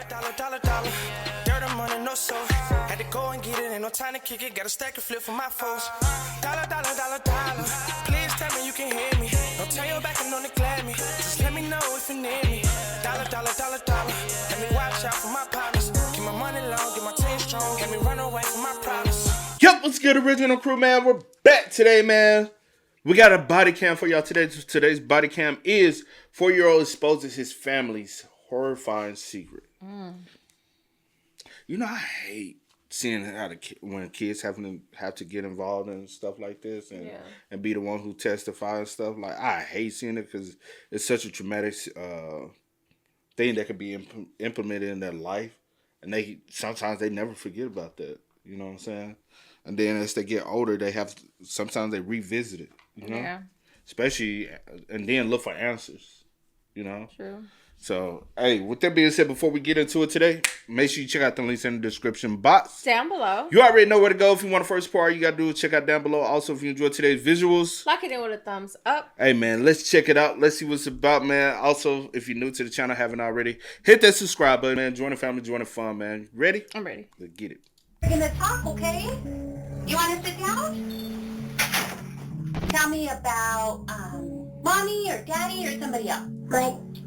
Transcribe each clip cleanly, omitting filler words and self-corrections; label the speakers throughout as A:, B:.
A: Dollar. Dirt and money, no soul. Had to go and get it, ain't no time to kick it. Got a stack of flip for my foes. Dollar. Please tell me you can hear me. Don't turn your back and don't neglect me. Just let me know if you need me. Dollar. Let me watch out for my partners. Keep my money long, get my team strong. Let me run away from my problems.
B: Yup, what's good, original crew, man? We're back today, man. We got a body cam for y'all today. Today's body cam is 4-year-old exposes his family's horrifying secret. You know, I hate seeing how when kids have to get involved in stuff like this and be the one who testify and stuff. Like, I hate seeing it because it's such a traumatic thing that could be implemented in their life, and sometimes they never forget about that. You know what I'm saying? And then as they get older, sometimes they revisit it. You know? Yeah. Especially, and then look for answers. You know? True. So, hey, with that being said, before we get into it today, make sure you check out the links in the description box.
C: Down below.
B: You already know where to go. If you want to first part, all you got to do is check out down below. Also, if you enjoyed today's visuals,
C: like it in with a thumbs up.
B: Hey, man, let's check it out. Let's see what it's about, man. Also, if you're new to the channel, haven't already, hit that subscribe button, man. Join the family, join the fun, man. Ready?
C: I'm ready.
B: Let's get it.
D: We're going to talk, okay? You want to sit down? Tell me about mommy or daddy or somebody else.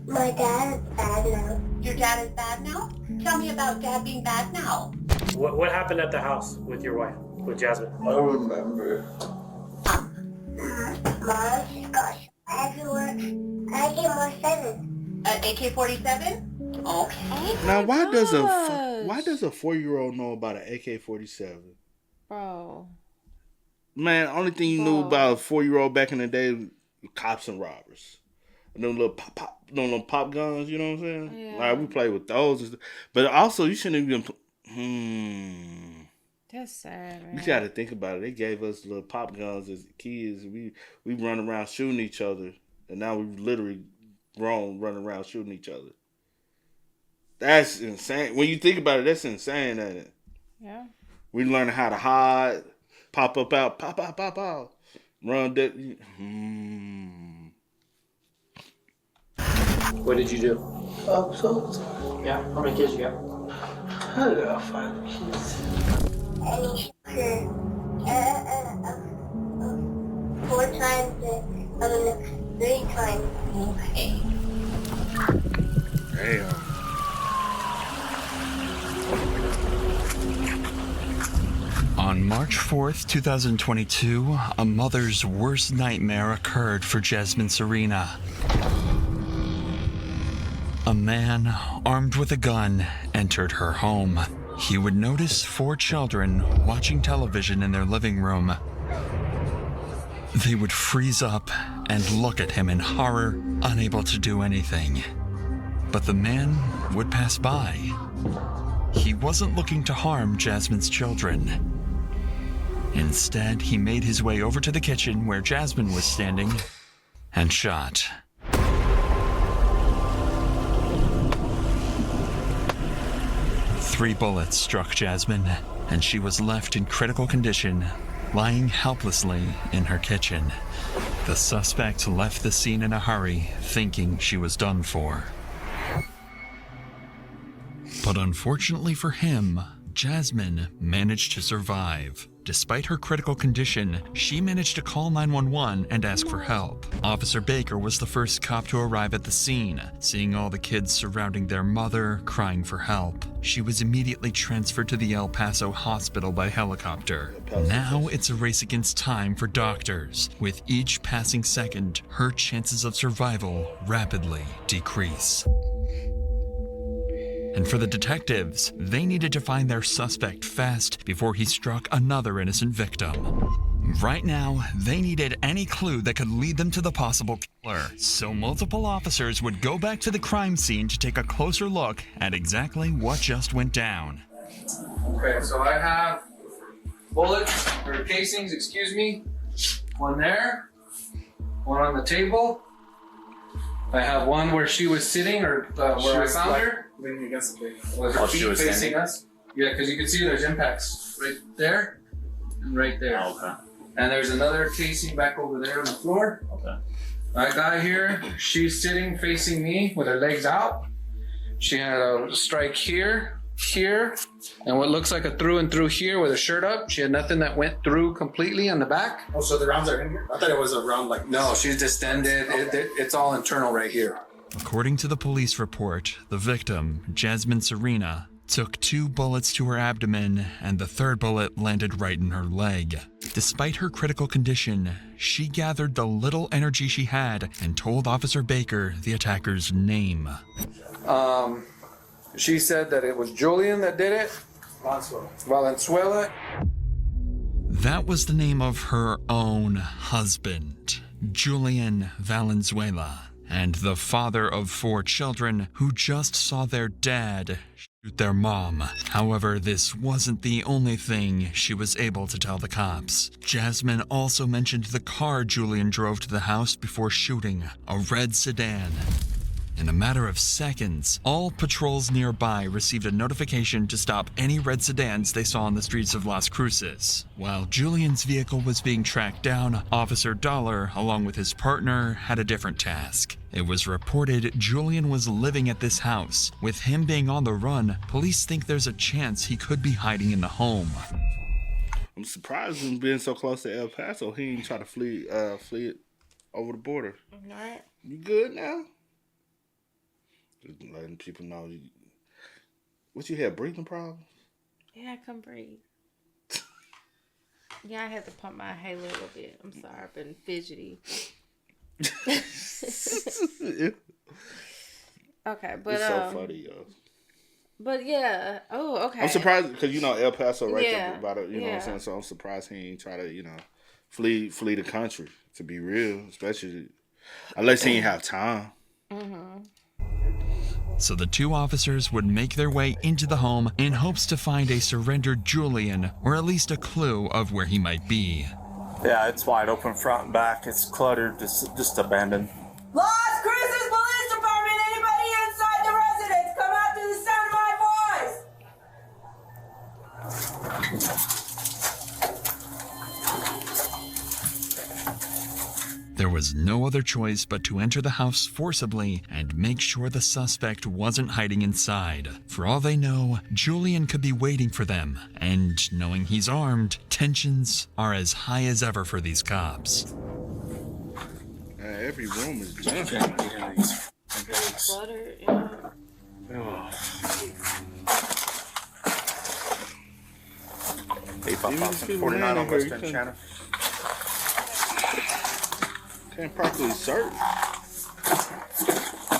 E: My dad is bad now.
D: Your dad is bad now? Tell me about dad being bad now.
F: What happened at the house with your wife, with Jasmine?
E: I don't remember. Mom, she got everywhere. AK-47.
D: AK-47? Okay.
B: Now, why does a 4-year-old know about an AK-47?
C: Bro.
B: Man, only thing you knew about a 4-year-old back in the day, cops and robbers. And them little pop guns, you know what I'm saying? Yeah. Like, we play with those. But also, you shouldn't even...
C: That's sad, man.
B: You got to think about it. They gave us little pop guns as kids. We run around shooting each other. And now we've literally grown running around shooting each other. That's insane. When you think about it, that's insane, ain't it?
C: Yeah.
B: We learning how to hide, pop out. Run that.
F: What did you do?
E: So
F: Yeah, how many kids you got?
E: I got 5 kids. And he her 4 times and 3 times.
D: Okay.
B: Damn.
G: On March 4th, 2022, a mother's worst nightmare occurred for Jasmine Serena. A man, armed with a gun, entered her home. He would notice 4 children watching television in their living room. They would freeze up and look at him in horror, unable to do anything. But the man would pass by. He wasn't looking to harm Jasmine's children. Instead, he made his way over to the kitchen where Jasmine was standing and shot. 3 bullets struck Jasmine, and she was left in critical condition, lying helplessly in her kitchen. The suspect left the scene in a hurry, thinking she was done for. But unfortunately for him, Jasmine managed to survive. Despite her critical condition, she managed to call 911 and ask for help. Officer Baker was the first cop to arrive at the scene. Seeing all the kids surrounding their mother, crying for help, she was immediately transferred to the El Paso hospital by helicopter. Now it's a race against time for doctors. With each passing second, her chances of survival rapidly decrease. And for the detectives, they needed to find their suspect fast before he struck another innocent victim. Right now, they needed any clue that could lead them to the possible killer. So multiple officers would go back to the crime scene to take a closer look at exactly what just went down.
H: Okay, so I have bullets, or casings, excuse me. One there, one on the table. I have one where she was sitting, or where I found her. Leaning against the table. Was her feet facing us? Yeah, because you can see there's impacts right there and right there.
F: Oh, okay.
H: And there's another casing back over there on the floor.
F: Okay.
H: I got here, she's sitting facing me with her legs out. She had a strike here, here, and what looks like a through and through here with a shirt up. She had nothing that went through completely on the back.
I: Oh, so the rounds are in here? I thought it was a round like...
H: No, she's distended. It's all internal right here.
G: According to the police report, the victim, Jasmine Serena, took 2 bullets to her abdomen and the 3rd bullet landed right in her leg. Despite her critical condition, she gathered the little energy she had and told Officer Baker the attacker's name.
H: She said that it was Julian that did it. Valenzuela.
G: That was the name of her own husband, Julian Valenzuela, and the father of 4 children who just saw their dad shoot their mom. However, this wasn't the only thing she was able to tell the cops. Jasmine also mentioned the car Julian drove to the house before shooting, a red sedan. In a matter of seconds, all patrols nearby received a notification to stop any red sedans they saw on the streets of Las Cruces. While Julian's vehicle was being tracked down, Officer Dollar, along with his partner, had a different task. It was reported Julian was living at this house. With him being on the run, police think there's a chance he could be hiding in the home.
B: I'm surprised him being so close to El Paso, he ain't try to flee it over the border.
C: All right.
B: You good now? Just letting people know. What you had, breathing problems?
C: Yeah, I couldn't breathe. Yeah, I had to pump my hay a little bit. I'm sorry, I've been fidgety. Okay, but
B: it's so funny, yo.
C: But yeah, oh, okay.
B: I'm surprised because El Paso right
C: Yeah.
B: there about it. You know what I'm saying? So I'm surprised he ain't try to flee the country. To be real, especially unless he ain't have time.
C: Mm-hmm.
G: So the 2 officers would make their way into the home in hopes to find a surrendered Julian, or at least a clue of where he might be.
I: Yeah, it's wide open front and back. It's cluttered, just abandoned.
J: Las Cruces Police Department, anybody inside the residence, come out to the sound of my voice!
G: There was no other choice but to enter the house forcibly and make sure the suspect wasn't hiding inside. For all they know, Julian could be waiting for them, and knowing he's armed, tensions are as high as ever for these cops.
B: Every room is jumping.
C: Clutter, yeah.
I: Hey, 49 on Western Channel.
B: Can't properly search.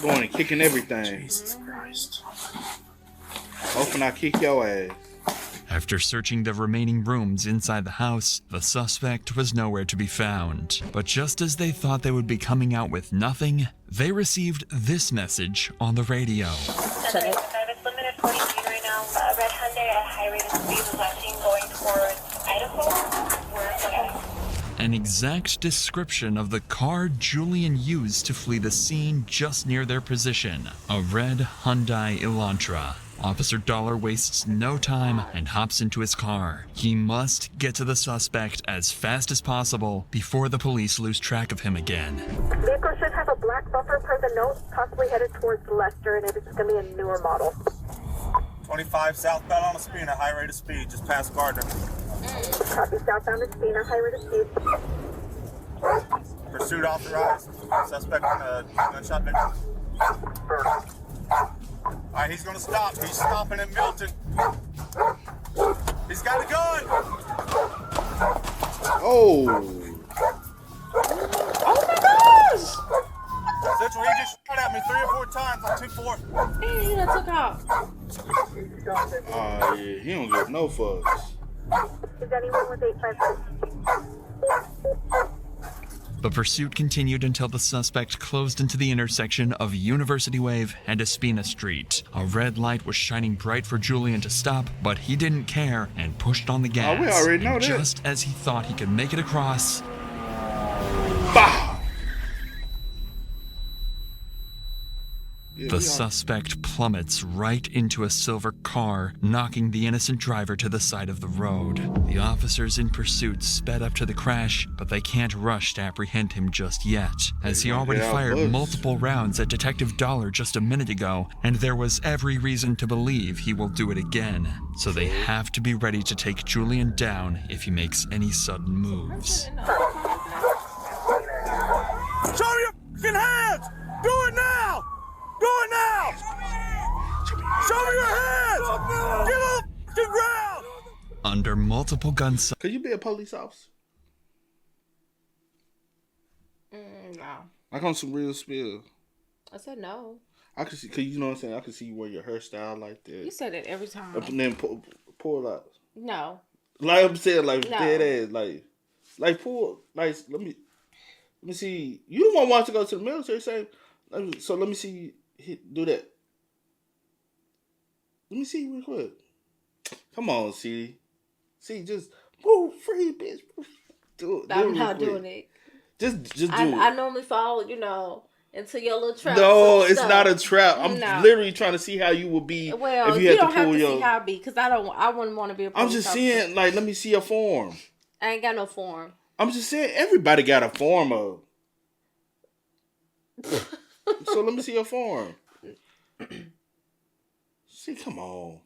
B: Going and kicking everything.
I: Jesus Christ.
B: Hoping I kick your ass.
G: After searching the remaining rooms inside the house, the suspect was nowhere to be found. But just as they thought they would be coming out with nothing, they received this message on the radio.
K: It's limited 40 feet right now. Red Hyundai at a high rate of speed was last seen going towards Idaho.
G: An exact description of the car Julian used to flee the scene just near their position, a red Hyundai Elantra. Officer Dollar wastes no time and hops into his car. He must get to the suspect as fast as possible before the police lose track of him again.
K: Vehicle should have a black bumper per the note, possibly headed towards Leicester, and it is going to be a newer model.
I: 25 southbound on a Spina, high rate of speed, just past Gardner.
K: Copy, southbound at Spina, high rate of speed.
I: Pursuit authorized. Suspect on a gunshot victim. Alright, he's gonna stop. He's stopping in Milton. He's got a gun!
B: Oh!
C: Oh my gosh!
I: Central, he just shot at me 3 or 4 times on 2-4.
C: And he done took off.
B: Oh, yeah, he don't give no fucks.
K: Is anyone with 856?
G: The pursuit continued until the suspect closed into the intersection of University Wave and Espina Street. A red light was shining bright for Julian to stop, but he didn't care and pushed on the gas.
B: Oh, we already know
G: and
B: that.
G: Just as he thought he could make it across,
B: Bah! Yeah,
G: The suspect plummets right into a silver car, knocking the innocent driver to the side of the road. The officers in pursuit sped up to the crash, but they can't rush to apprehend him just yet, as he already fired multiple rounds at Detective Dollar just a minute ago, and there was every reason to believe he will do it again. So they have to be ready to take Julian down if he makes any sudden moves.
I: Show me your fucking hands! Do it now! Do it now! Show me your hands! Get off the ground!
G: Under multiple gunshots.
B: Could you be a police officer?
C: No.
B: Like on some real spill.
C: I said no.
B: I could see, cause you know what I'm saying. I could see you wear your hairstyle like that.
C: You said it every time.
B: And then pull out.
C: No.
B: Like I'm saying, like
C: No.
B: dead ass, like pull, like let me see. You don't want to go to the military, say. So let me see. Do that. Let me see real quick. Come on, see, just move free, bitch. Do it.
C: I'm not doing it.
B: Just do it.
C: I normally fall, into your little trap.
B: No, it's not a trap. I'm
C: No.
B: literally trying to see how you would be
C: Well,
B: if
C: you
B: you had
C: don't
B: to
C: have
B: pull
C: to
B: your.
C: see how I be, because I wouldn't want to be a police
B: I'm just
C: officer.
B: saying, like, let me see a form.
C: I ain't got no form.
B: I'm just saying, everybody got a form of. So let me see your form. See, come on.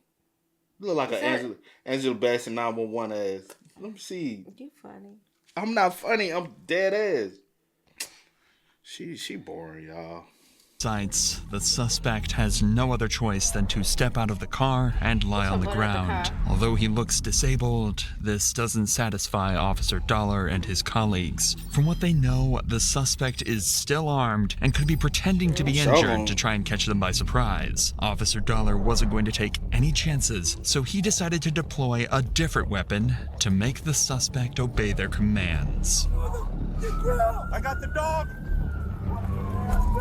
B: You look like an Angela Bassett 911 ass. Let me see.
C: You funny.
B: I'm not funny. I'm dead ass. She boring, y'all.
G: Besides, the suspect has no other choice than to step out of the car and lie on the ground. Although he looks disabled, this doesn't satisfy Officer Dollar and his colleagues. From what they know, the suspect is still armed and could be pretending to be injured to try and catch them by surprise. Officer Dollar wasn't going to take any chances, so he decided to deploy a different weapon to make the suspect obey their commands.
I: I got the dog.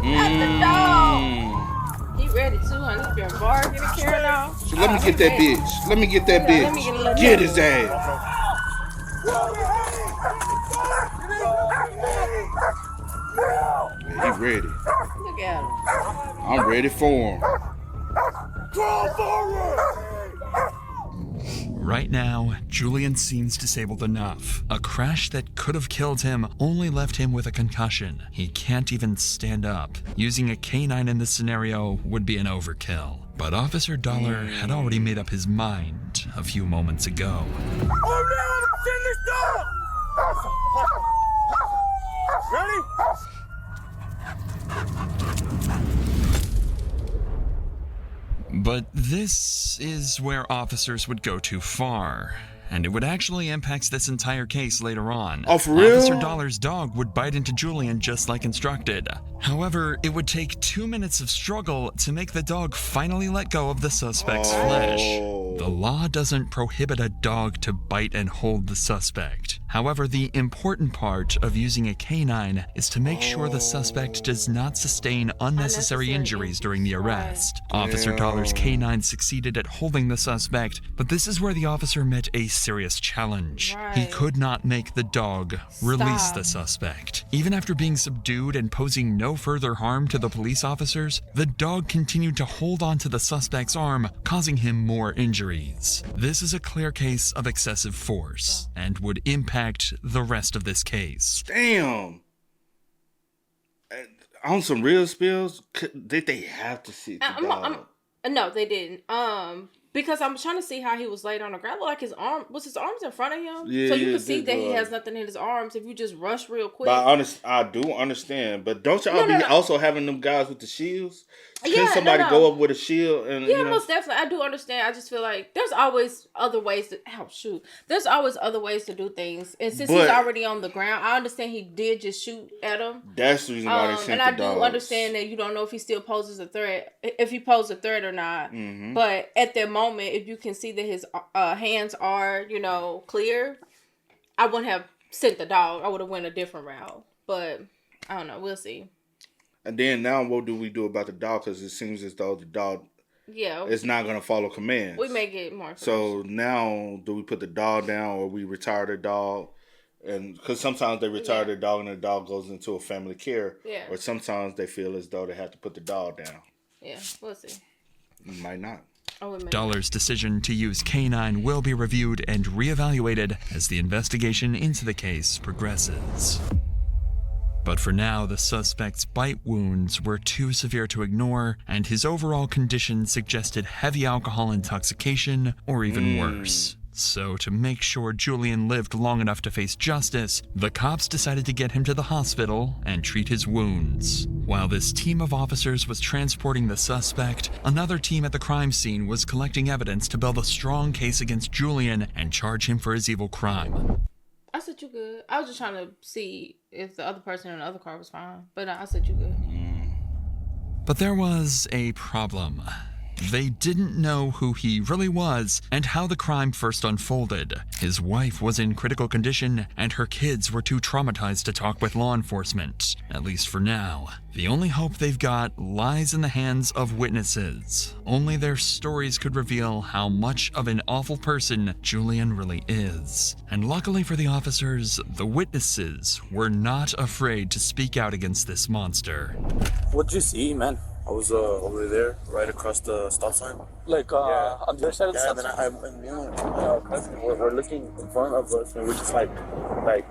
C: Got the dog. He ready too, honey. He been barking and carrying on.
B: So let me get that bitch. Let me get that bitch.
C: Let me get a little
B: Get his ass. Yeah, he ready.
C: Look at him.
B: I'm ready for him.
I: Crawl forward!
G: Right now, Julian seems disabled enough. A crash that could have killed him only left him with a concussion. He can't even stand up. Using a canine in this scenario would be an overkill. But Officer Dollar had already made up his mind a few moments ago.
I: Oh no! Send this dog! Ready?
G: But this is where officers would go too far, and it would actually impact this entire case later on.
B: Oh, for real?
G: Officer Dollar's dog would bite into Julian just like instructed. However, it would take 2 minutes of struggle to make the dog finally let go of the suspect's flesh. The law doesn't prohibit a dog to bite and hold the suspect. However, the important part of using a canine is to make sure the suspect does not sustain unnecessary injuries during the arrest. Officer Dollar's canine succeeded at holding the suspect, but this is where the officer met a serious challenge. He could not make the dog release the suspect. Even after being subdued and posing no further harm to the police officers, the dog continued to hold on to the suspect's arm, causing him more injuries. This is a clear case of excessive force and would impact the rest of this case.
B: Damn. On some real spills, did they have to see the dog?
C: No, they didn't. Because I'm trying to see how he was laid on the ground. Look like his arms in front of him?
B: Yeah,
C: so you can see that he has nothing in his arms if you just rush real quick.
B: But I do understand. But don't y'all also having them guys with the shields? Can somebody go up with a shield? And
C: most definitely. I do understand. I just feel like there's always other ways to... There's always other ways to do things. And since he's already on the ground, I understand he did just shoot at him.
B: That's the reason why they sent the dogs.
C: And I do understand that you don't know if he still poses a threat, if he posed a threat or not. Mm-hmm. But at that moment, if you can see that his hands are, clear, I wouldn't have sent the dog. I would have went a different route. But I don't know. We'll see.
B: And then now what do we do about the dog? Because it seems as though the dog is not going to follow commands.
C: We may get more.
B: So now do we put the dog down or we retire the dog? And because sometimes they retire their dog and the dog goes into a family care. Yeah. Or sometimes they feel as though they have to put the dog down.
C: Yeah, we'll see.
B: Might not.
C: Oh, it may
G: Dollar's decision to use K9 will be reviewed and reevaluated as the investigation into the case progresses. But for now, the suspect's bite wounds were too severe to ignore, and his overall condition suggested heavy alcohol intoxication or even worse. So to make sure Julian lived long enough to face justice, the cops decided to get him to the hospital and treat his wounds. While this team of officers was transporting the suspect, another team at the crime scene was collecting evidence to build a strong case against Julian and charge him for his evil crime.
C: I said you good. I was just trying to see if the other person in the other car was fine. But I said you good.
G: But there was a problem. They didn't know who he really was and how the crime first unfolded. His wife was in critical condition and her kids were too traumatized to talk with law enforcement, at least for now. The only hope they've got lies in the hands of witnesses. Only their stories could reveal how much of an awful person Julian really is. And luckily for the officers, the witnesses were not afraid to speak out against this monster.
L: What'd you see, man? I was over there, right across the stop sign. Like, on the other side of the stop sign? Yeah, and then me and my cousin, we're looking in front of us, and we're just like,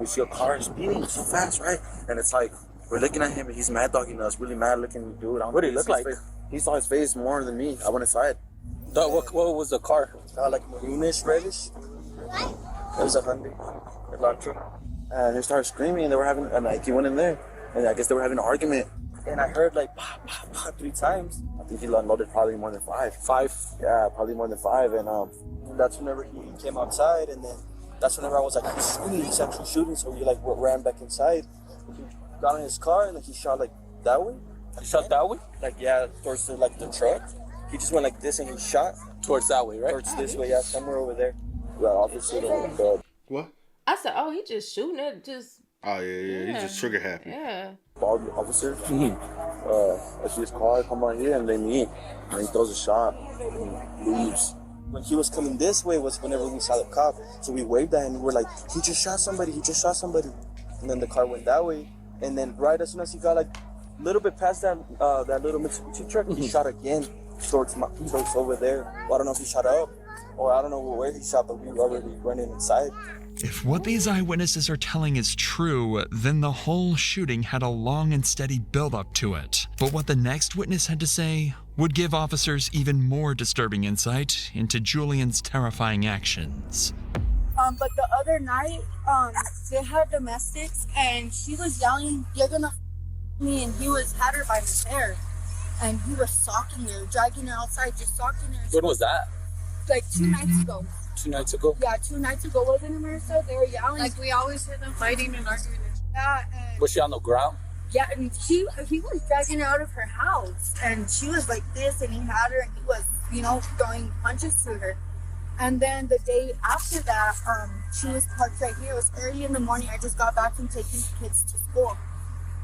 L: we see a car speeding so fast, right? And it's like, we're looking at him, and he's mad dogging us, really mad looking dude. What did he look like? He saw his face more than me. I went inside. What was the car? Like maroonish, reddish. It was a Hyundai, Elantra. And they started screaming, and they were having, and like, he went in there, and I guess they were having an argument. And I heard like pop, pop, pop 3 times. I think he unloaded probably more than 5. 5? Yeah, probably more than 5. And that's whenever he came outside, and then that's whenever I was like, he's shooting, he's actually shooting. So we like ran back inside. He got in his car and then he shot like that way. He shot that way? Like, yeah, towards the truck. He just went like this and he shot towards that way, right? Towards this way, yeah, somewhere over there. Well, obviously,
B: what?
C: I said, oh, he just shooting it, just.
B: Oh yeah. He's just trigger happy.
C: Yeah.
L: Bald officer. I see his car come on here and they meet. And he throws a shot and leaves. When he was coming this way was whenever we saw the cop. So we waved at him and we're like, he just shot somebody. And then the car went that way. And then right as soon as he got like a little bit past that little Mitsubishi truck, he shot again towards over there. Well, I don't know if he shot up or I don't know where he shot, but we were already running inside.
G: If what these eyewitnesses are telling is true, then the whole shooting had a long and steady build-up to it. But what the next witness had to say would give officers even more disturbing insight into Julian's terrifying actions.
M: But the other night, they had domestics, and she was yelling, "You're gonna f*** me," and he had her by his hair, and he was stalking her, dragging her outside, just stalking her.
L: When was that?
M: Like 2 nights ago.
L: 2 nights ago?
M: Yeah, 2 nights ago, wasn't it, Marissa? They were yelling.
N: Like, we always hear them fighting and arguing.
M: Yeah, and
L: was she on the ground?
M: Yeah, and he was dragging her out of her house, and she was like this, and he had her, and he was, throwing punches to her. And then the day after that, she was parked right here. It was early in the morning. I just got back from taking the kids to school.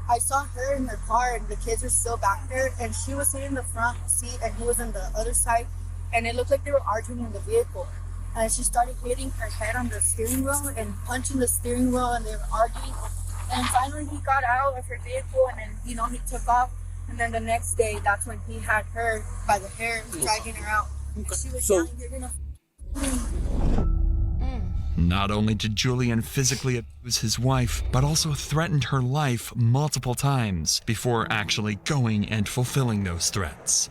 M: I saw her in her car, and the kids were still back there, and she was sitting in the front seat, and he was on the other side, and it looked like they were arguing in the vehicle. And she started hitting her head on the steering wheel and punching the steering wheel, and they were arguing. And finally he got out of her vehicle, and then, he took off. And then the next day, that's when he had her by the hair, dragging her out. And she was yelling, "You're gonna
G: Not only did Julian physically abuse his wife, but also threatened her life multiple times before actually going and fulfilling those threats.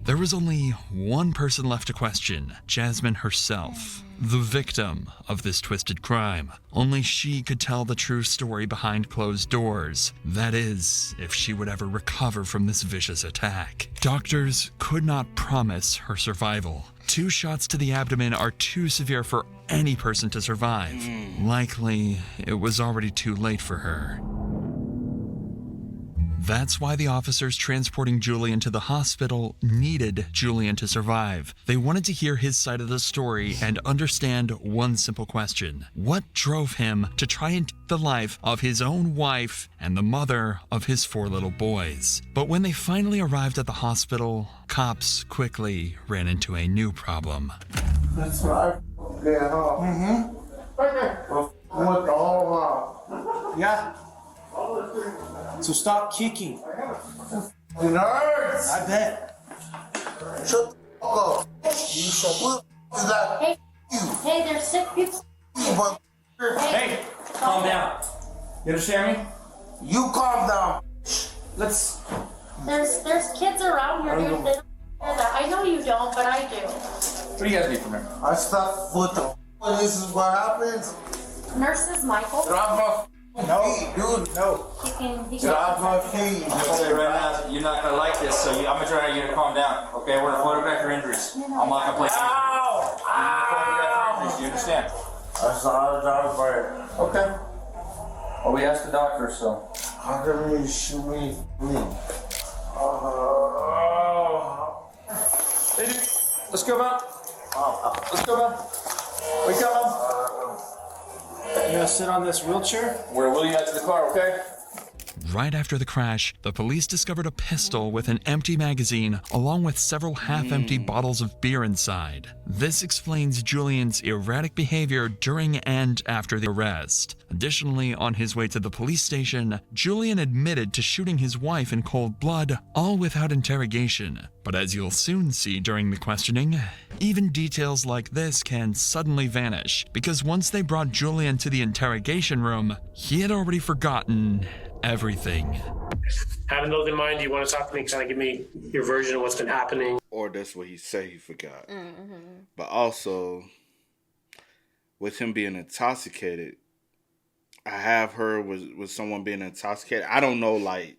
G: There was only one person left to question, Jasmine herself, the victim of this twisted crime. Only she could tell the true story behind closed doors. That is, if she would ever recover from this vicious attack. Doctors could not promise her survival. 2 shots to the abdomen are too severe for any person to survive. Likely, it was already too late for her. That's why the officers transporting Julian to the hospital needed Julian to survive. They wanted to hear his side of the story and understand one simple question. What drove him to try and take the life of his own wife and the mother of his 4 little boys? But when they finally arrived at the hospital, cops quickly ran into a new problem.
I: That's right. Yeah. What the whole Yeah. So stop kicking. Nerds! I bet. Shut the fuck up. You shut up. Is that
D: Hey, there's sick people.
I: Hey, calm down. You understand me? You calm down. Let's.
D: There's kids around here, dude. They don't hear that. I know you don't, but I do.
I: What do you guys need from here? I stopped with the. This is what happens.
D: Nurses, Michael.
I: Get off my feet, dude. No. Get off my feet.
O: I'm gonna say right now, you're not gonna like this, so I'm gonna try to get you to calm down. Okay, we're gonna photograph your injuries. I'm not gonna play. Ow! Ow! You understand?
I: I saw a dog bite.
O: Okay. Well, we asked the doctor, so.
I: How can you shoot me?
O: Hey, dude. Let's go, man. Let's go, man. Wake up, man. You gonna sit on this wheelchair? We're gonna wheel you out to the car, okay?
G: Right after the crash, the police discovered a pistol with an empty magazine along with several half-empty bottles of beer inside. This explains Julian's erratic behavior during and after the arrest. Additionally, on his way to the police station, Julian admitted to shooting his wife in cold blood, all without interrogation. But as you'll soon see during the questioning, even details like this can suddenly vanish, because once they brought Julian to the interrogation room, he had already forgotten everything.
F: Having those in mind, do you want to talk to me, kind of give me your version of what's been happening?
B: Or that's what he said he forgot. But also, with him being intoxicated, I have heard with someone being intoxicated. I don't know, like,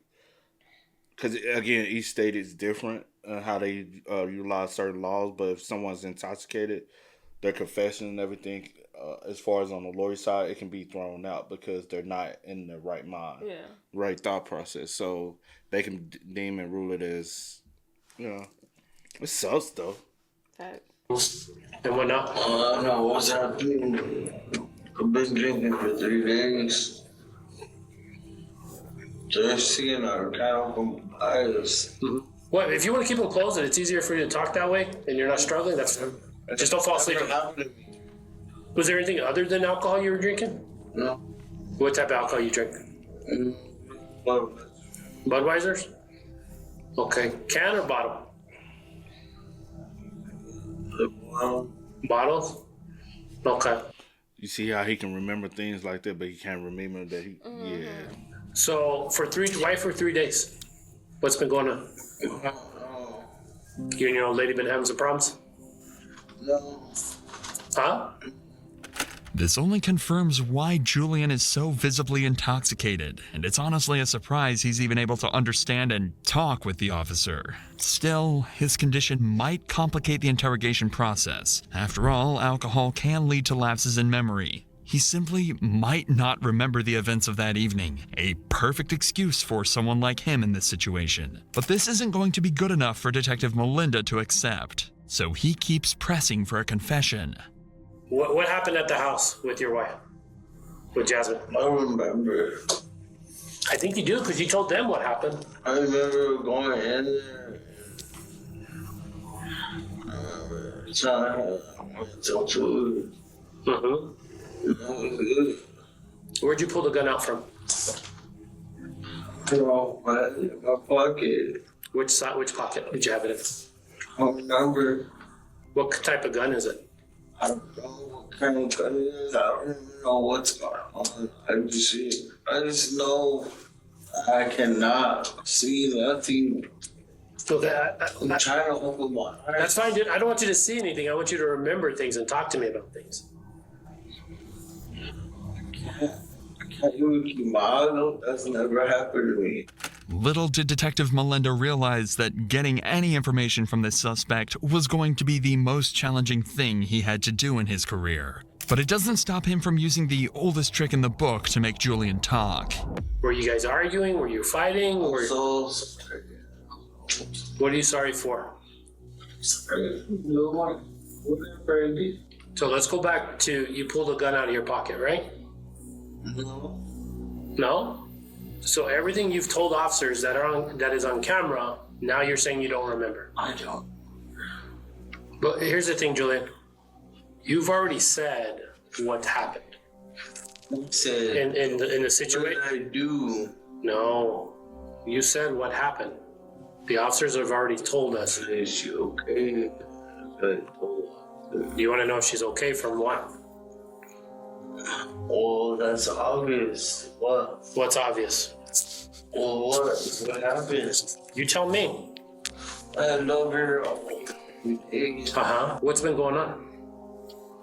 B: because again, each state is different how they utilize certain laws. But if someone's intoxicated, their confession and everything, as far as on the lawyer side, it can be thrown out because they're not in the right mind, right thought process. So they can deem and rule it as, it sucks though.
F: And whatnot.
E: I don't know what's happening. I've been drinking for 3 days. Just seeing our kind of eyes.
F: Well, if you want to keep them closed and it's easier for you to talk that way and you're not struggling, that's just don't fall asleep. Was there anything other than alcohol you were drinking?
E: No.
F: What type of alcohol you drink? Budweiser's? Okay. Can or bottle? Bottles? Okay.
B: You see how he can remember things like that, but he can't remember that he,
F: So, why for 3 days? What's been going on? You and your old lady been having some problems?
E: No.
F: Huh?
G: This only confirms why Julian is so visibly intoxicated, and it's honestly a surprise he's even able to understand and talk with the officer. Still, his condition might complicate the interrogation process. After all, alcohol can lead to lapses in memory. He simply might not remember the events of that evening, a perfect excuse for someone like him in this situation. But this isn't going to be good enough for Detective Melinda to accept, so he keeps pressing for a confession.
F: What happened at the house with your wife? With Jasmine?
E: I remember.
F: I think you do, because you told them what happened.
E: I remember going in there. Trying to food.
F: Where'd you pull the gun out from?
E: My pocket.
F: Which pocket did you have it in?
E: I remember.
F: What type of gun is it?
E: I don't know what kind of gun it is. I don't even know what's going on. I just know I cannot see nothing.
F: Okay,
E: I'm trying to open my eyes.
F: That's fine, dude. I don't want you to see anything. I want you to remember things and talk to me about things.
E: I can't even keep my eyes open. That's never happened to me.
G: Little did Detective Melinda realize that getting any information from this suspect was going to be the most challenging thing he had to do in his career. But it doesn't stop him from using the oldest trick in the book to make Julian talk.
F: Were you guys arguing? Were you fighting?
E: So
F: what are you sorry for?
E: Whatever.
F: So let's go back to you pulled a gun out of your pocket, right?
E: No.
F: No? So everything you've told officers that is on camera, now you're saying you don't remember.
E: I don't.
F: But here's the thing, Julian. You've already said what happened.
E: Who said?
F: In the situation.
E: What did I do?
F: No. You said what happened. The officers have already told us.
E: Is she okay?
F: You want to know if she's okay from what?
E: Well, that's obvious. What?
F: What's obvious?
E: Well, what happened?
F: You tell me.
E: I love her.
F: What's been going on?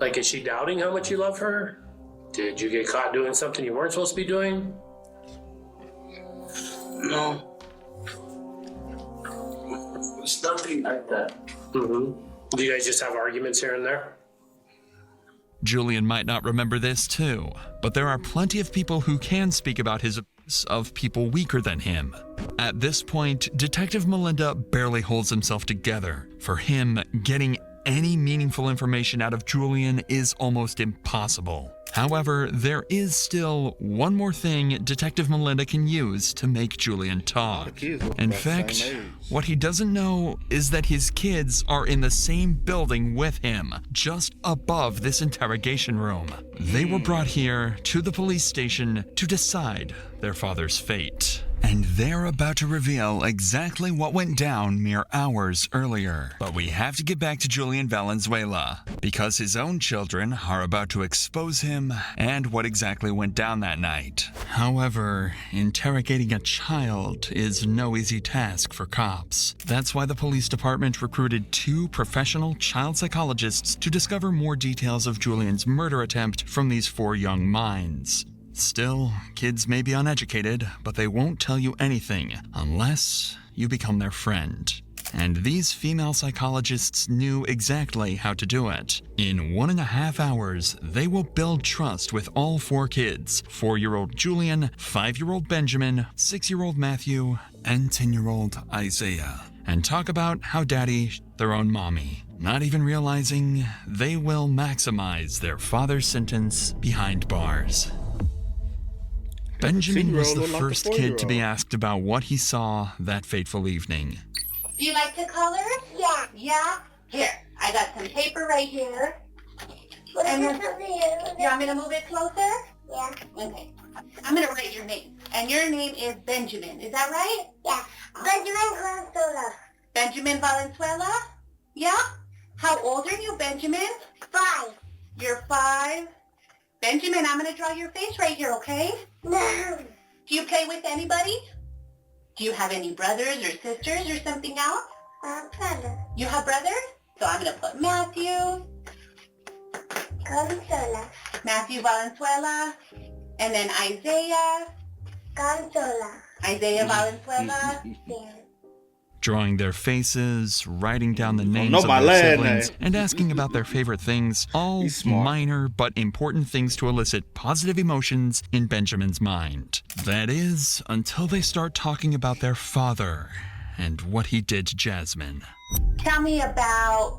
F: Like, is she doubting how much you love her? Did you get caught doing something you weren't supposed to be doing?
E: No. It's nothing like that.
F: Do you guys just have arguments here and there?
G: Julian might not remember this too, but there are plenty of people who can speak about his abuse of people weaker than him. At this point, Detective Melinda barely holds himself together. For him, getting any meaningful information out of Julian is almost impossible. However, there is still one more thing Detective Melinda can use to make Julian talk. In fact, what he doesn't know is that his kids are in the same building with him, just above this interrogation room. They were brought here to the police station to decide their father's fate. And they're about to reveal exactly what went down mere hours earlier. But we have to get back to Julian Valenzuela, because his own children are about to expose him and what exactly went down that night. However, interrogating a child is no easy task for cops. That's why the police department recruited 2 professional child psychologists to discover more details of Julian's murder attempt from these 4 young minds. Still, kids may be uneducated, but they won't tell you anything unless you become their friend. And these female psychologists knew exactly how to do it. In 1.5 hours, they will build trust with all 4 kids: 4-year-old Julian, 5-year-old Benjamin, 6-year-old Matthew, and 10-year-old Isaiah, and talk about how daddy their own mommy, not even realizing they will maximize their father's sentence behind bars. Benjamin was the first kid to be asked about what he saw that fateful evening.
D: Do you like to color? Yeah. Yeah? Here, I got some paper right here. And then, you want me to move it closer? Yeah. Okay. I'm going to write your name. And your name is Benjamin. Is that right? Yeah. Benjamin Valenzuela. Benjamin Valenzuela? Yeah? How old are you, Benjamin? 5. You're 5? Benjamin, I'm going to draw your face right here, okay? No. Do you play with anybody? Do you have any brothers or sisters or something else? Brother. You have brothers? So I'm going to put Matthew. Valenzuela. Matthew Valenzuela. And then Isaiah. Valenzuela. Isaiah Valenzuela. Yeah.
G: Drawing their faces, writing down the names of their siblings, and asking about their favorite things, all minor but important things to elicit positive emotions in Benjamin's mind. That is, until they start talking about their father and what he did to Jasmine.
D: Tell me about,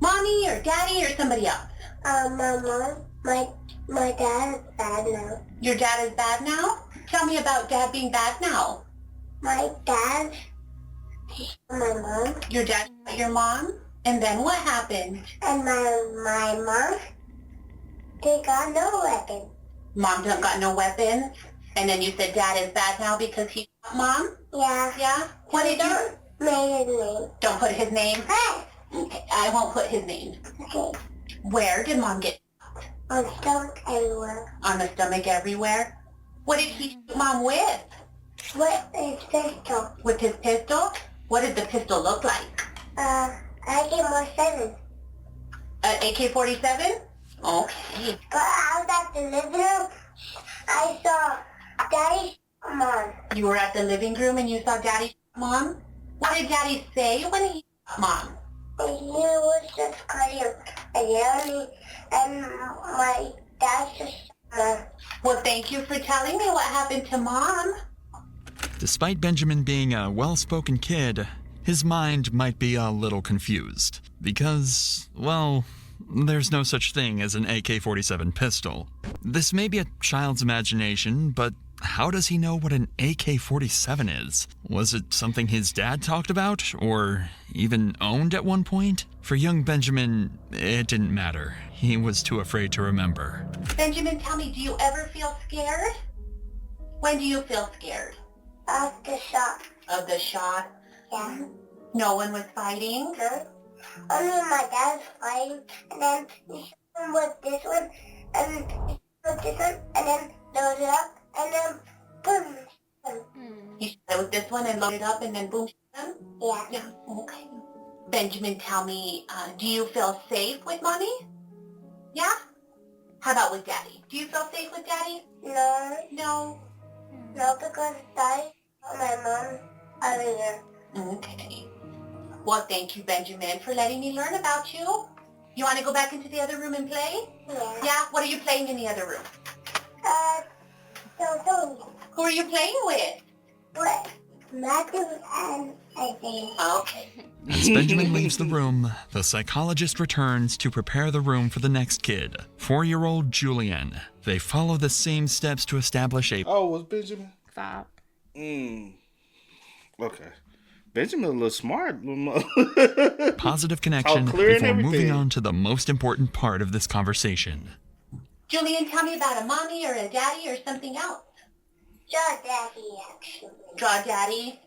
D: mommy or daddy or somebody else. My mom. My dad is bad now. Your dad is bad now? Tell me about dad being bad now. My dad... My mom. Your dad shot your mom? And then what happened? And my mom, they got no weapon. Mom don't got no weapons? And then you said dad is bad now because he shot mom? Yeah. Yeah? What did you... Don't his name. Don't put his name? Hey. Okay, I won't put his name. Okay. Where did mom get shot? On the stomach everywhere. On the stomach everywhere? What did he shoot mom with? With his pistol. With his pistol? What did the pistol look like? AK-47. AK-47? Okay. But I was at the living room. I saw Daddy shoot Mom. You were at the living room and you saw Daddy shoot Mom? What did Daddy say when he shot Mom? He was just crying and yelling, and my dad just shot Mom. Well, thank you for telling me what happened to Mom.
G: Despite Benjamin being a well-spoken kid, his mind might be a little confused. Because, well, there's no such thing as an AK-47 pistol. This may be a child's imagination, but how does he know what an AK-47 is? Was it something his dad talked about, or even owned at one point? For young Benjamin, it didn't matter. He was too afraid to remember.
D: Benjamin, tell me, do you ever feel scared? When do you feel scared? After shot. Of the shot? Yeah. No one was fighting?
P: Huh? Only my dad was fighting, and then he with this one, and with this one, and then load it up, and then boom.
D: You shot it with this one and loaded up and then boom.
P: Yeah.
D: Yeah, okay. Benjamin, tell me, do you feel safe with Mommy? Yeah? How about with Daddy? Do you feel safe with Daddy?
P: No.
D: No.
P: No, because Daddy and my mom are here.
D: Okay. Well, thank you, Benjamin, for letting me learn about you. You want to go back into the other room and play?
P: Yeah.
D: Yeah? What are you playing in the other room?
P: So.
D: Who are you playing with?
P: What? Matthew and I think.
D: Okay.
G: As Benjamin leaves the room, the psychologist returns to prepare the room for the next kid, 4-year-old Julian. They follow the same steps to establish a...
B: Oh, was Benjamin?
C: 5.
B: Okay. Benjamin a little smart.
G: positive connection before moving on to the most important part of this conversation.
D: Julian, tell me about a mommy or a daddy or something else.
P: Draw Daddy, actually.
D: Draw Daddy?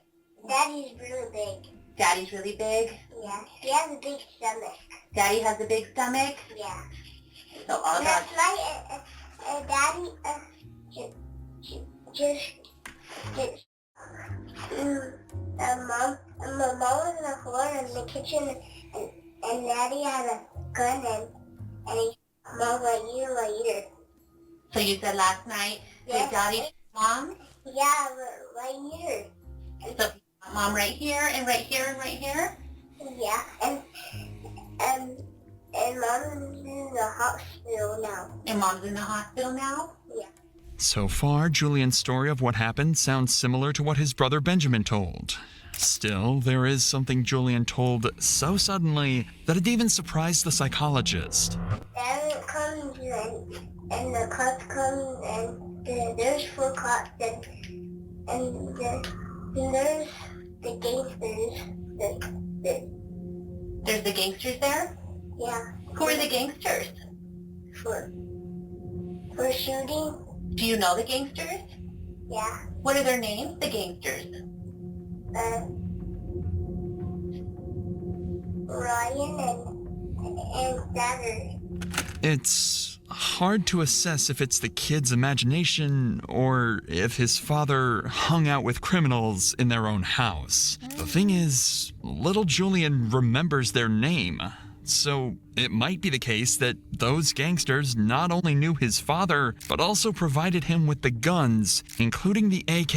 P: Daddy's really big.
D: Daddy's really big?
P: Yeah. He has a big stomach.
D: Daddy has a big stomach?
P: Yeah.
D: So all
P: that's
D: that...
P: like Daddy just my mom was on the floor in the kitchen, and Daddy had a gun, and he Mom right here.
D: So you said last night,
P: Yes.
D: did Daddy Mom?
P: Yeah, right here.
D: So Mom right here and right here and right here?
P: Yeah, and Mom's in the hospital now.
D: And Mom's in the hospital now?
P: Yeah.
G: So far, Julian's story of what happened sounds similar to what his brother Benjamin told. Still, there is something Julian told so suddenly that it even surprised the psychologist.
P: Dad comes and the cops come and there's 4 cops and there's the gangsters.
D: There's the gangsters there?
P: Yeah.
D: Who are the gangsters?
P: For shooting.
D: Do you know the gangsters?
P: Yeah.
D: What are their names, the gangsters?
P: Ryan and Dagger.
G: It's hard to assess if it's the kid's imagination or if his father hung out with criminals in their own house. The thing is, little Julian remembers their name. So it might be the case that those gangsters not only knew his father, but also provided him with the guns, including the AK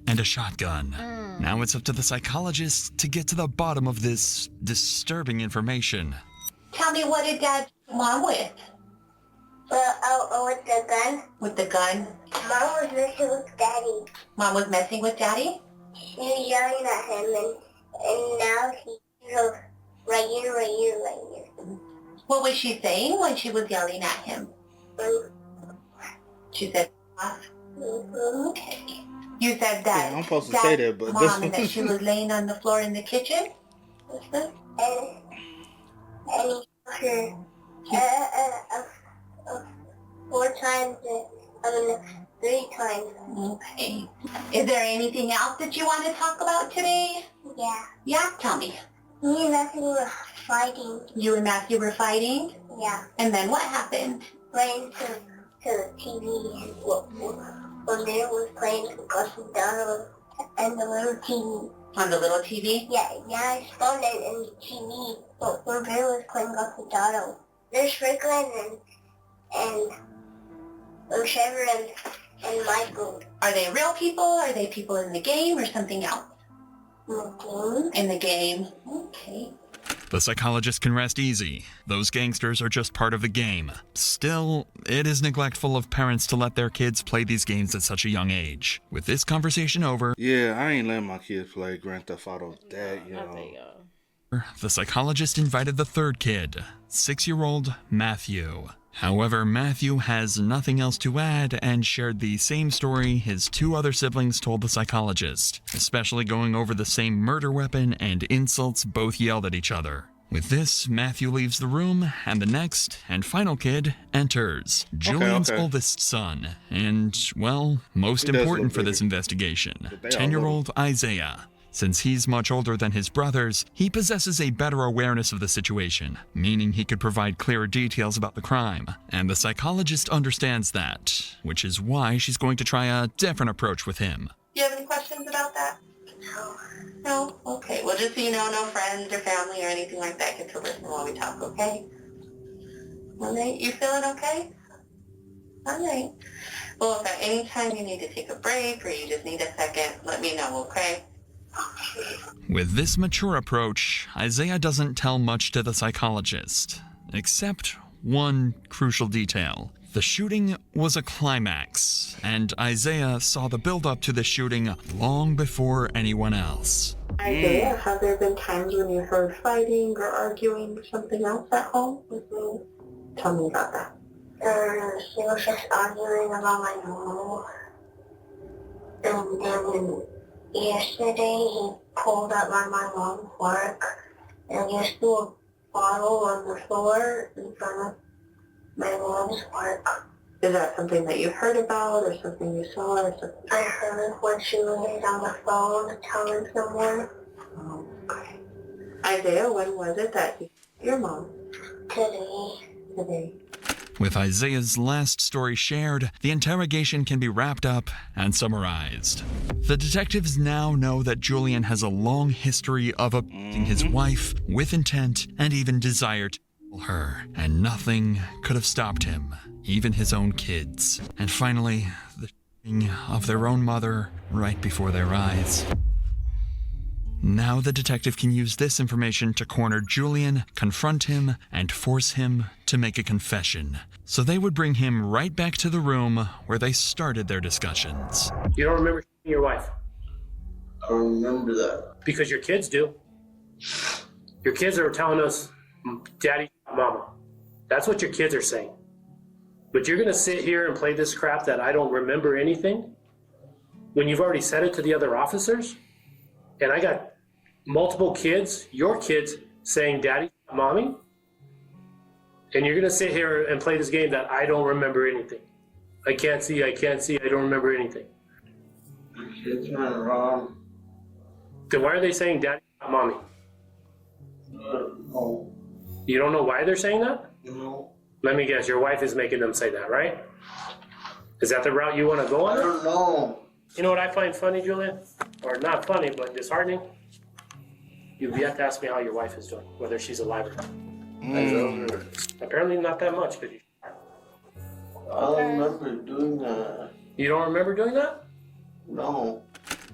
G: and a shotgun. Now it's up to the psychologist to get to the bottom of this disturbing information.
D: Tell me, what did Dad Mom with?
P: With the gun.
D: With the gun?
P: Mom was messing with Daddy.
D: Mom was messing with Daddy?
P: She was yelling at him, and now he's right here.
D: What was she saying when she was yelling at him? She said, okay. You said that
B: I'm supposed to say that, but
D: Mom, and that she was laying on the floor in the kitchen?
P: And he her 4 times, 3 times.
D: Okay. Is there anything else that you want to talk about today?
P: Yeah.
D: Yeah, tell me.
P: Me and Matthew were fighting.
D: You and Matthew were fighting?
P: Yeah.
D: And then what happened?
P: Playing to the TV, and when they was playing Gossip Donald and the little TV.
D: On the little TV?
P: Yeah, I spawned it in the TV, but when Bear was playing Gossip Donald. There's Franklin and Trevor and Michael.
D: Are they real people? Are they people in the game or something else? In the game. Okay.
G: The psychologist can rest easy. Those gangsters are just part of the game. Still, it is neglectful of parents to let their kids play these games at such a young age. With this conversation over,
B: yeah, I ain't letting my kids play Grand Theft Auto that, you know.
G: the psychologist invited the third kid, 6-year-old Matthew. However, Matthew has nothing else to add and shared the same story his 2 other siblings told the psychologist, especially going over the same murder weapon and insults both yelled at each other. With this, Matthew leaves the room, and the next and final kid enters. Julian's oldest son, and, well, most important for this investigation, 10-year-old Isaiah. Since he's much older than his brothers, he possesses a better awareness of the situation, meaning he could provide clearer details about the crime. And the psychologist understands that, which is why she's going to try a different approach with him.
D: Do you have any questions about that? No. No? Okay. Well, just so you know, no friends or family or anything like that get to listen while we talk, okay? All right. You feeling okay? All right. Well, if at any time you need to take a break or you just need a second, let me know, okay?
G: With this mature approach, Isaiah doesn't tell much to the psychologist, except one crucial detail. The shooting was a climax, and Isaiah saw the build-up to the shooting long before anyone else.
D: Isaiah, have there been times when you heard fighting or arguing or something else at home? Tell me about that.
P: She was just arguing about my mom. And then yesterday he pulled up on my mom's work and just threw a bottle on the floor in front of my mom's work.
D: Is that something that you heard about or something you saw or something?
P: I heard when she was on the phone telling someone.
D: Okay. Isaiah, when was it that you your mom?
P: Today.
G: With Isaiah's last story shared, the interrogation can be wrapped up and summarized. The detectives now know that Julian has a long history of abusing his wife with intent and even desire to kill her, and nothing could have stopped him, even his own kids. And finally, the shooting of their own mother right before their eyes. Now the detective can use this information to corner Julian, confront him, and force him to make a confession. So they would bring him right back to the room where they started their discussions.
F: You don't remember your wife?
E: I remember that.
F: Because your kids do. Your kids are telling us, Daddy, Mama. That's what your kids are saying. But you're gonna sit here and play this crap that I don't remember anything? When you've already said it to the other officers? And I got multiple kids, your kids, saying, Daddy, Mommy? And you're gonna sit here and play this game that I don't remember anything. I can't see, I don't remember anything.
E: Your kids went wrong.
F: Then why are they saying Daddy, Mommy?
E: No.
F: You don't know why they're saying that?
E: No.
F: Let me guess, your wife is making them say that, right? Is that the route you wanna go on?
E: I don't know.
F: You know what I find funny, Julian? Or not funny, but disheartening? You've yet to ask me how your wife is doing, whether she's alive or not.
E: I love her.
F: Apparently not that much, but you...
E: I remember doing that.
F: You don't remember doing that?
E: No.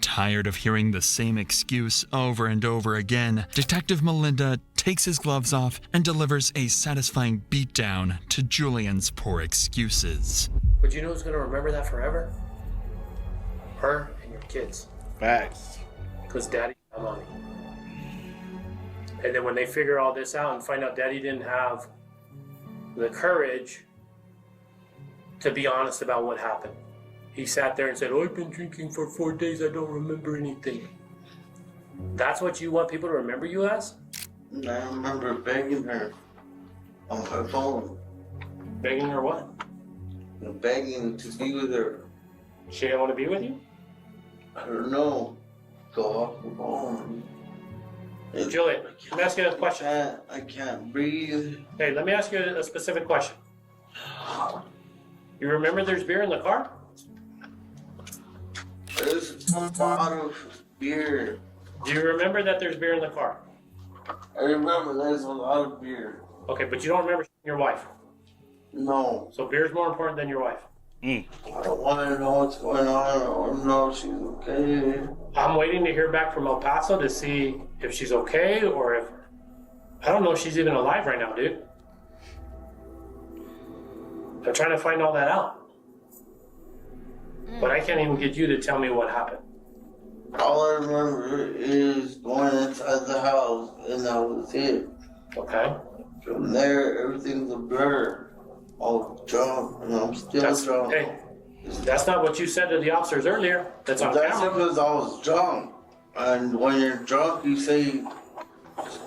G: Tired of hearing the same excuse over and over again, Detective Melinda takes his gloves off and delivers a satisfying beatdown to Julian's poor excuses.
F: But you know who's gonna remember that forever? Her and your kids.
B: Facts.
F: Because Daddy and Mommy. And then when they figure all this out and find out Daddy didn't have the courage to be honest about what happened. He sat there and said, I've been drinking for 4 days, I don't remember anything. That's what you want people to remember you as?
E: I remember begging her on her phone.
F: Begging her what?
E: Begging to be with her.
F: She didn't want to be with you?
E: I don't know. Go off the phone.
F: Julian, let me ask you a question.
E: I can't breathe.
F: Hey, let me ask you a specific question. You remember there's beer in the car?
E: There's a lot of beer.
F: Do you remember that there's beer in the car?
E: I remember there's a lot of beer.
F: Okay, but you don't remember your wife?
E: No.
F: So beer's more important than your wife?
E: I don't want to know what's going on. I want to know if she's okay.
F: I'm waiting to hear back from El Paso to see if she's okay or if... I don't know if she's even alive right now, dude. I'm trying to find all that out. But I can't even get you to tell me what happened.
E: All I remember is going inside the house, and that was it.
F: Okay.
E: From there, everything's a blur. All drunk, and I'm still drunk.
F: Hey, that's not what you said to the officers earlier. That's on
E: That's
F: camera.
E: because I was drunk. And when you're drunk, you say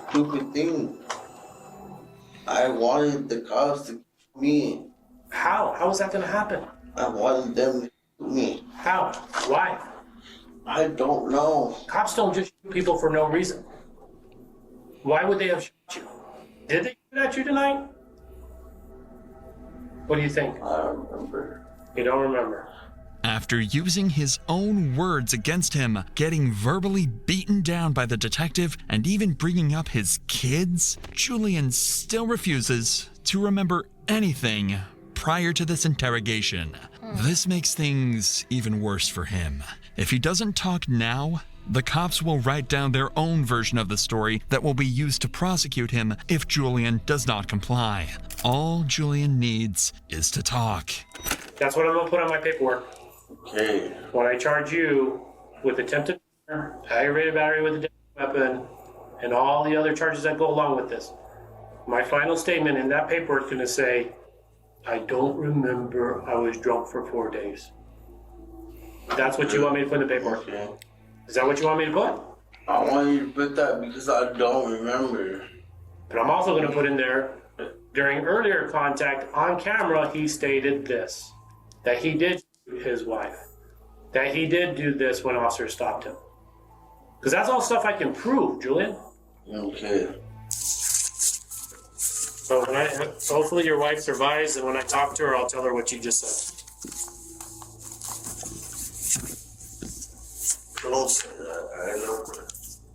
E: stupid thing. I wanted the cops to kill me.
F: How? How is that going to happen?
E: I wanted them to kill me.
F: How? Why?
E: I don't know.
F: Cops don't just shoot people for no reason. Why would they have shot you? Did they shoot at you tonight? What do you think?
E: I don't remember.
F: You don't remember?
G: After using his own words against him, getting verbally beaten down by the detective, and even bringing up his kids, Julian still refuses to remember anything prior to this interrogation. This makes things even worse for him. If he doesn't talk now, the cops will write down their own version of the story that will be used to prosecute him if Julian does not comply. All Julian needs is to talk.
F: That's what I'm going to put on my paperwork.
E: Okay.
F: When I charge you with attempted murder, aggravated battery with a deadly weapon, and all the other charges that go along with this, my final statement in that paperwork is going to say, I don't remember, I was drunk for 4 days. That's what you want me to put in the paperwork?
E: Okay.
F: Is that what you want me to put?
E: I want you to put that because I don't remember.
F: But I'm also going to put in there, during earlier contact on camera, he stated this, that he did shoot his wife, that he did do this when officers stopped him. Because that's all stuff I can prove, Julian.
E: Okay.
F: So hopefully your wife survives, and when I talk to her, I'll tell her what you just said.
E: Don't say that. I love her.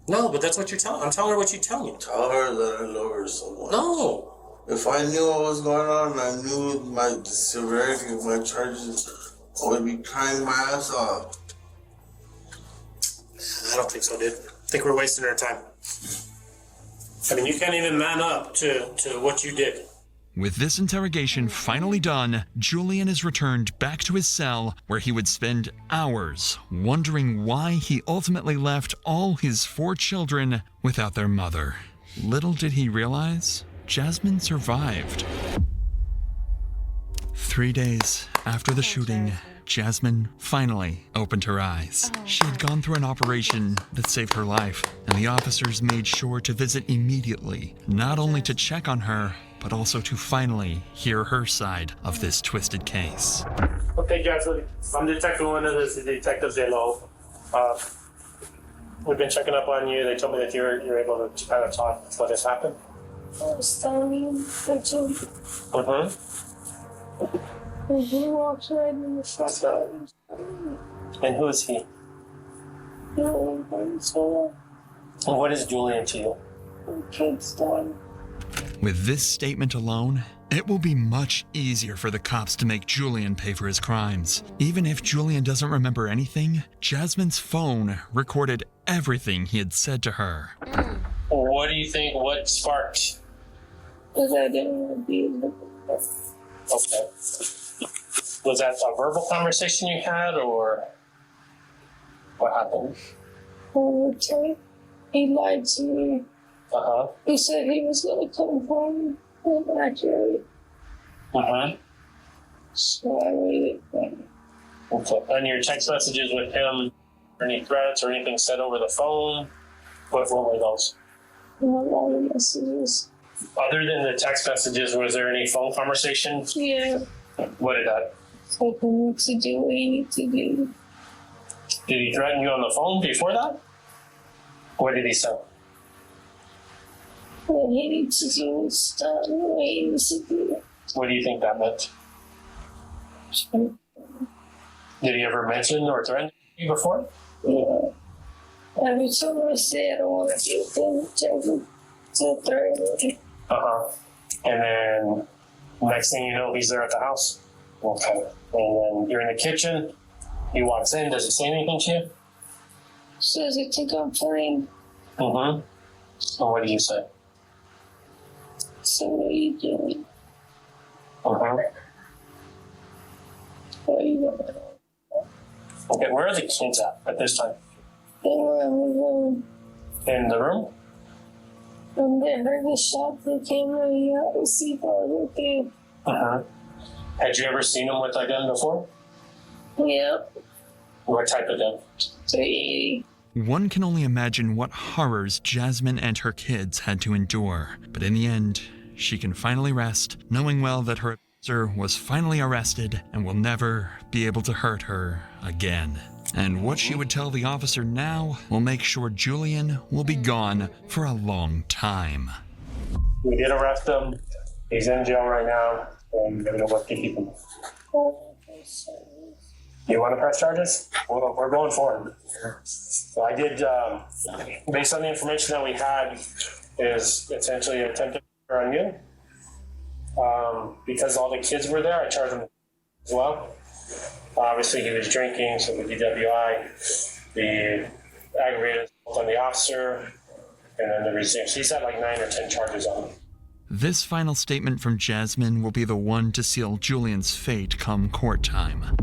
F: No, but that's what you're telling. I'm telling her what you tell me.
E: Tell her that I love her so much.
F: No.
E: If I knew what was going on, I knew the severity of my charges, I would be crying my ass off.
F: I don't think so, dude. I think we're wasting our time. I mean, you can't even man up to what you did.
G: With this interrogation finally done, Julian is returned back to his cell, where he would spend hours wondering why he ultimately left all his 4 children without their mother. Little did he realize, Jasmine survived. 3 days after the shooting, Jasmine finally opened her eyes. She had gone through an operation that saved her life, and the officers made sure to visit immediately, not only to check on her, but also to finally hear her side of this twisted case.
F: Okay, Jasmine. I'm Detective one of the detectives they know. We've been checking up on you. They told me that you're able to kind of talk what has happened.
K: I was telling you that you he walks right in the front door.
F: And who is he?
K: No,
F: And what is Julian to you?
K: kid's done.
G: With this statement alone, it will be much easier for the cops to make Julian pay for his crimes. Even if Julian doesn't remember anything, Jasmine's phone recorded everything he had said to her.
F: What do you think? What sparked?
K: Because I didn't want to be in the
F: Okay. Was that a verbal conversation you had, or what happened?
K: whole time. He lied to me.
F: Uh-huh.
K: He said he was going to come home and actually.
F: Uh-huh.
K: So I waited for him.
F: Okay. And your text messages with him, any threats or anything said over the phone? What were those?
K: Not all the messages.
F: Other than the text messages, was there any phone conversation?
K: Yeah.
F: What did that?
K: Told him what to do, what he need to do.
F: Did he threaten you on the phone before that? What did he say?
K: What he needs to do is stop the way he needs to do it.
F: What do you think that meant? Did he ever mention or threaten you before?
K: Yeah. Every time I say I don't want to do things, to threaten me.
F: Uh-huh. And then next thing you know, he's there at the house. Okay. And then you're in the kitchen. He walks in. Does he say anything to you?
K: Says I think I'm fine.
F: Mm-hmm. So what do you say?
K: So what are you doing?
F: Uh-huh.
K: What are you doing?
F: Okay, where are the kids at this time?
K: They were in the room.
F: In the room?
K: And they heard the shot, they came running out to see if I was okay.
F: Uh-huh. Had you ever seen him with a gun before?
K: Yeah.
F: What type of gun?
K: 380.
G: One can only imagine what horrors Jasmine and her kids had to endure, but in the end, she can finally rest, knowing well that her abuser was finally arrested and will never be able to hurt her again. And what she would tell the officer now will make sure Julian will be gone for a long time.
F: We did arrest him. He's in jail right now, and we're going to work to keep him. You want to press charges? Well, we're going for him. So I did, based on the information that we had, is essentially attempted murder on you. Because all the kids were there, I charged him as well. Obviously, he was drinking, so the DWI, the aggravated assault on the officer, and then the resist. He's had like 9 or 10 charges on him.
G: This final statement from Jasmine will be the one to seal Julian's fate come court time.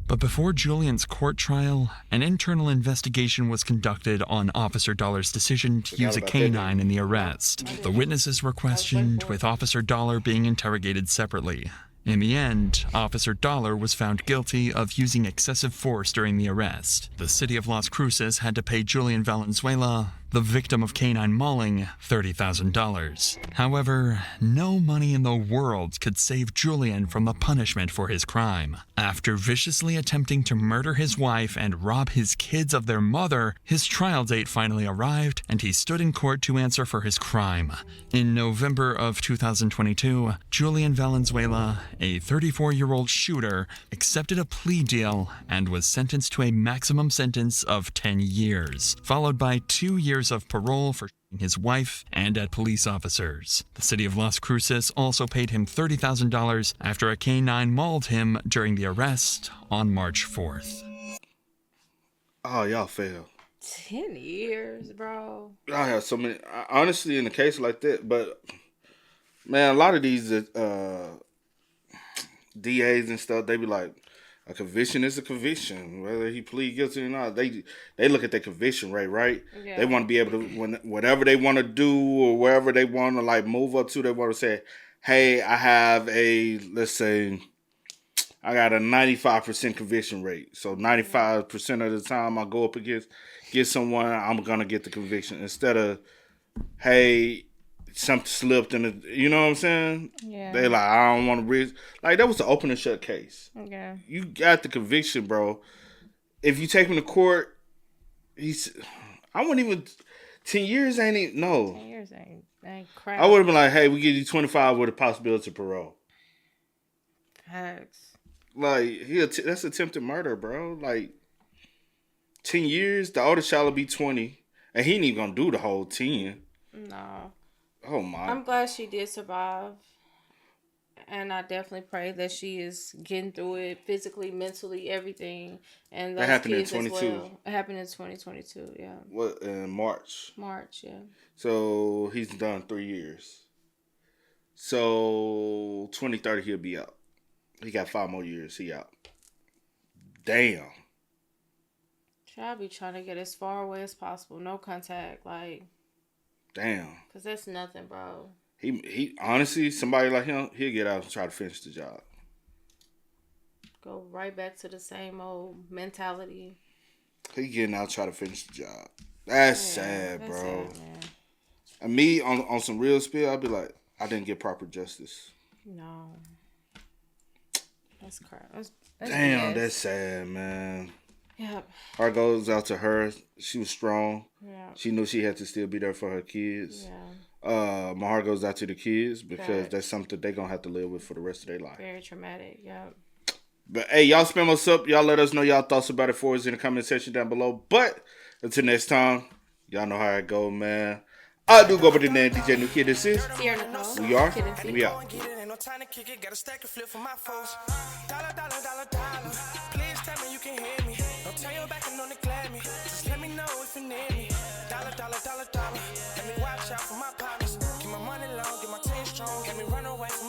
G: But before Julian's court trial, an internal investigation was conducted on Officer Dollar's decision to use a canine in the arrest. The witnesses were questioned, with Officer Dollar being interrogated separately. In the end, Officer Dollar was found guilty of using excessive force during the arrest. The city of Las Cruces had to pay Julian Valenzuela, the victim of canine mauling, $30,000. However, no money in the world could save Julian from the punishment for his crime. After viciously attempting to murder his wife and rob his kids of their mother, his trial date finally arrived, and he stood in court to answer for his crime. In November of 2022, Julian Valenzuela, a 34-year-old shooter, accepted a plea deal and was sentenced to a maximum sentence of 10 years, followed by 2 years of parole for shooting his wife and at police officers. The city of Las Cruces also paid him $30,000 after a canine mauled him during the arrest on March 4th.
B: Oh, y'all fail.
C: 10 years, bro.
B: I have so many. Honestly, in a case like that, but man, a lot of these DAs and stuff, they be like, a conviction is a conviction, whether he plead guilty or not. They look at their conviction rate, right? Yeah. They want to be able to, whatever they want to do or wherever they want to like move up to, they want to say, hey, I have let's say, I got a 95% conviction rate. So 95% of the time I go up against someone, I'm going to get the conviction. Instead of, hey, something slipped in the, you know what I'm saying? Yeah. They like, I don't want to risk. Like, that was the open and shut case.
C: Okay.
B: You got the conviction, bro. If you take him to court, I wouldn't even, 10 years ain't even, no.
C: 10 years ain't crap.
B: I would have been like, hey, we give you 25 with a possibility of parole.
C: Facts.
B: Like, that's attempted murder, bro. Like, 10 years, the oldest child will be 20. And he ain't even gonna do the whole 10.
C: No.
B: Oh my!
C: I'm glad she did survive, and I definitely pray that she is getting through it physically, mentally, everything. And those
B: that happened
C: kids
B: in 22.
C: As well. It happened in 2022. Yeah.
B: What in March?
C: March, yeah.
B: So he's done 3 years. So 2030 he'll be out. He got 5 more years. He out. Damn.
C: I'll be trying to get as far away as possible. No contact, like.
B: Damn.
C: Cause that's nothing, bro.
B: He honestly, somebody like him, he'll get out and try to finish the job.
C: Go right back to the same old mentality.
B: He getting out, try to finish the job. That's sad, bro. Sad, man. And me on some real spill, I'd be like, I didn't get proper justice.
C: No. That's crap. That's
B: damn, that's sad, man.
C: Yep.
B: Heart goes out to her. She was strong.
C: Yeah.
B: She knew she had to still be there for her kids.
C: Yeah.
B: My heart goes out to the kids because that's something they're going to have to live with for the rest of their life.
C: Very traumatic, yeah.
B: But, hey, y'all spam us up. Y'all let us know y'all thoughts about it for us in the comment section down below. But until next time, y'all know how it go, man. I do go by the name DJ New Kid. This is
C: Yyear Nicole.
B: We are. We out.
A: Time to kick it, got a stack of flip for my foes. Dollar, dollar, dollar, dollar. Please tell me you can hear me. Don't turn your back and don't neglect me. Just let me know if you need me. Dollar, dollar, dollar, dollar. Let me watch out for my partners. Keep my money long, get my team strong. Let me run away from